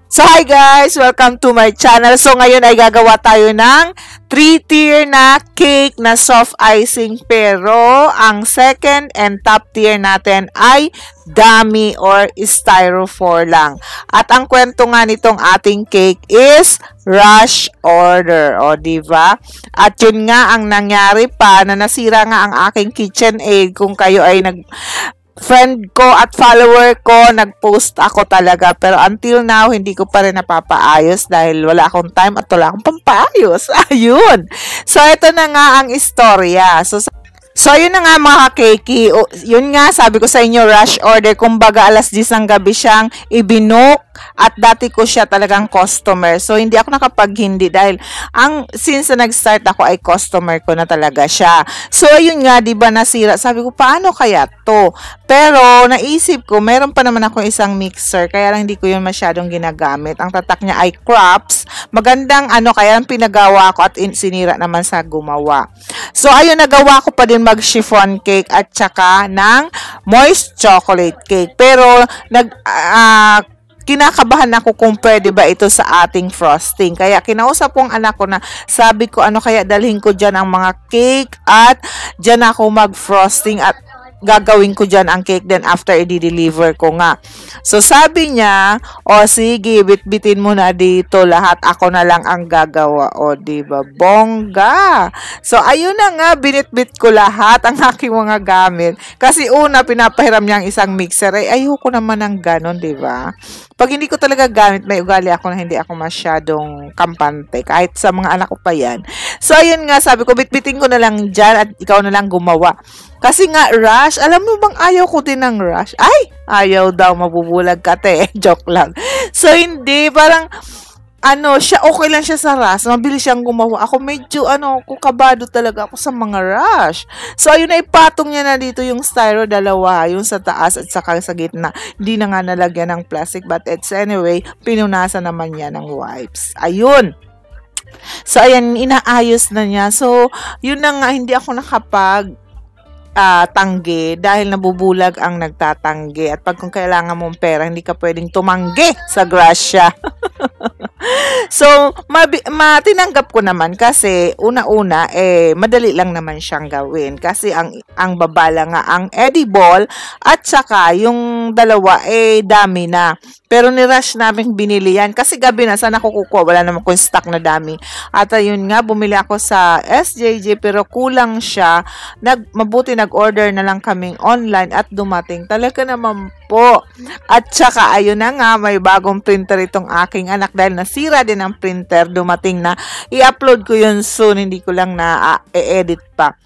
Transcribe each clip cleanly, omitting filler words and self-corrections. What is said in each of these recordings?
So hi guys! Welcome to my channel. So ngayon ay gagawa tayo ng 3-tier na cake na soft icing, pero ang second and top tier natin ay dummy or styrofoam lang. At ang kwento nga nitong ating cake is rush order, o diba? At yun nga ang nangyari pa, na nasira nga ang aking KitchenAid. Kung kayo ay friend ko at follower ko, nag-post ako talaga. Pero until now, hindi ko pa rin napapaayos dahil wala akong time at wala akong pampaayos. Ayun. So, ito na nga ang istorya. So, yun na nga mga kakeki. Yun nga, sabi ko sa inyo, rush order. Kumbaga, alas 10 ng gabi siyang ibinook. At dati ko siya talagang customer. So, hindi ako nakapaghindi dahil since nag-start ako ay customer ko na talaga siya. So, ayun nga, di ba nasira? Sabi ko, paano kaya to? Pero, naisip ko, meron pa naman ako isang mixer. Kaya lang hindi ko yun masyadong ginagamit. Ang tatak niya ay crops. Magandang kaya lang pinagawa ko at sinira naman sa gumawa. So, ayun, nagawa ko pa din mag-chiffon cake at saka ng moist chocolate cake. Pero, kinakabahan ako kung pwede ba ito sa ating frosting. Kaya kinausap ko ang anak ko na sabi ko, kaya dalhin ko dyan ang mga cake at dyan ako mag-frosting at gagawin ko dyan ang cake, then after i-deliver ko nga. So sabi niya, sige, bitbitin mo na dito, lahat ako na lang ang gagawa. Diba? Bongga! So ayun na nga, binitbit ko lahat ang aking mga gamit. Kasi una, pinapahiram niya ang isang mixer. Ayoko naman ng ganon, diba? Pag hindi ko talaga gamit, may ugali ako na hindi ako masyadong kampante. Kahit sa mga anak ko pa yan. So ayun nga, sabi ko, bitbitin ko na lang dyan at ikaw na lang gumawa. Kasi nga, rush. Alam mo bang ayaw ko din ng rush? Ay, ayaw daw, mabubulag ka, te. Joke lang. So, hindi. Parang, siya, okay lang siya sa rush. Mabilis siyang gumawa. Ako medyo, kabado talaga ako sa mga rush. So, ayun na, ipatong niya na dito yung styro, dalawa. Yung sa taas at saka sa gitna. Hindi na nga nalagyan ng plastic. But it's anyway, pinunasan naman niya ng wipes. Ayun. So, ayan, inaayos na niya. So, yun na nga, hindi ako tanggi dahil nabubulag ang nagtatanggi, at pag kung kailangan mong pera, hindi ka pwedeng tumanggi sa grasya. So, matinanggap ko naman kasi una-una, madali lang naman siyang gawin. Kasi ang babala nga ang edible at saka yung dalawa, dami na. Pero ni-rush namin binili yan. Kasi gabi na, saan ako kukuha? Wala naman kong stock na dami. At ayun nga, bumili ako sa SJJ pero kulang siya. Mabuti nag-order na lang kaming online at dumating. Talaga naman po. At saka, ayun na nga, may bagong printer itong aking anak dahil nasira din ang printer. Dumating na. I-upload ko yun soon. Hindi ko lang na-edit pa.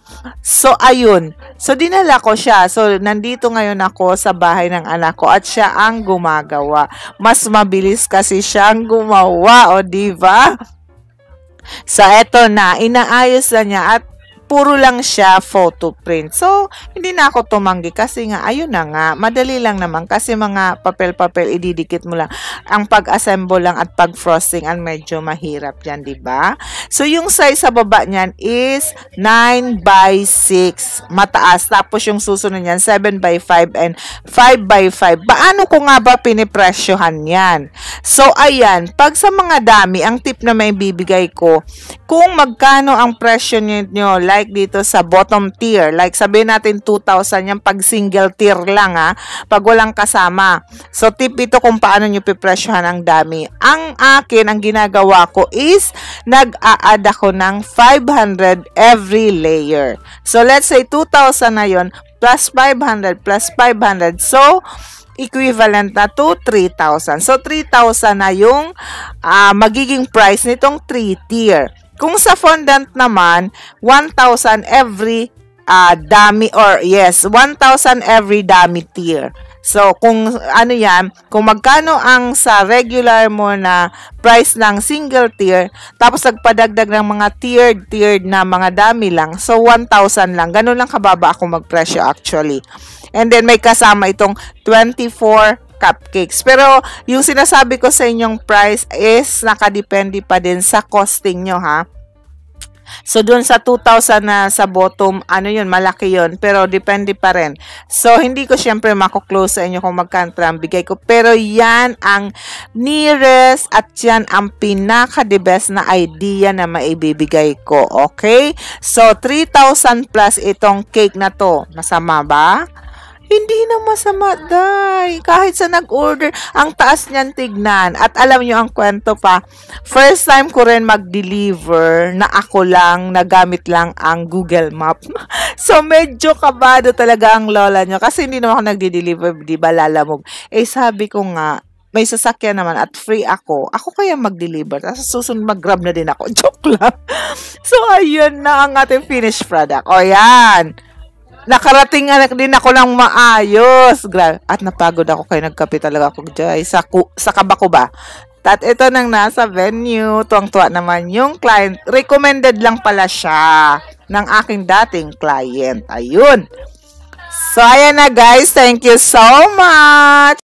So, ayun. So, dinala ko siya. So, nandito ngayon ako sa bahay ng anak ko at siya ang gumagawa. Mas mabilis kasi siyang gumawa, diba? So, eto na. Inaayos na niya at puro lang siya photo print. So, hindi na ako tumanggi kasi nga, ayun na nga, madali lang naman kasi mga papel-papel, ididikit mo lang. Ang pag-assemble lang at pag-frosting ang medyo mahirap yan, diba? So, yung size sa baba niyan is 9x6, mataas. Tapos yung susunod niyan, 7x5 and 5x5. Paano ko nga ba pinipresyohan yan? So, ayan, pag sa mga dami, ang tip na may bibigay ko, kung magkano ang presyo niyo, like dito sa bottom tier, like sabihin natin 2,000 yan pag single tier lang, pag walang kasama. So, tip ito kung paano nyo pipresyohan ang dami. Ang akin, ang ginagawa ko is, nag-a-add ako ng 500 every layer. So, let's say 2,000 na yun, plus 500, plus 500. So, equivalent na to 3,000. So, 3,000 na yung magiging price nitong 3-tier. Kung sa fondant naman, 1,000 every dummy, or 1,000 every dummy tier. So, kung kung magkano ang sa regular mo na price ng single tier, tapos nagpadagdag ng mga tiered na mga dummy lang, so 1,000 lang. Ganun lang kababa ako magpresyo actually. And then, may kasama itong 24 cupcakes. Pero, yung sinasabi ko sa inyong price is nakadepende pa din sa costing nyo, So, doon sa 2,000 na sa bottom, ano yun, malaki yun. Pero, depende pa rin. So, hindi ko syempre mako-close sa inyo kung magkano ang bigay ko. Pero, yan ang nearest at yan ang pinaka-the best na idea na maibibigay ko. Okay? So, 3,000 plus itong cake na to. Masama ba? Hindi na masama, day. Kahit sa nag-order, ang taas niyan tignan. At alam nyo ang kwento pa, first time ko rin mag-deliver na ako lang, nagamit lang ang Google Map. So, medyo kabado talaga ang lola nyo. Kasi hindi naman ako nagdi-deliver, di ba, lalamog. Eh, sabi ko nga, may sasakyan naman at free ako. Ako kaya mag-deliver. Tapos susunod mag-grab na din ako. Joke lang. So, ayun na ang ating finished product. O, yan. Nakarating din ako ng maayos. At napagod ako kaya nagkape talaga ako dyan. Sa kabako ba? At ito nang nasa venue. Tuwang-tuwa naman yung client. Recommended lang pala siya ng aking dating client. Ayun. So, ayan na guys. Thank you so much.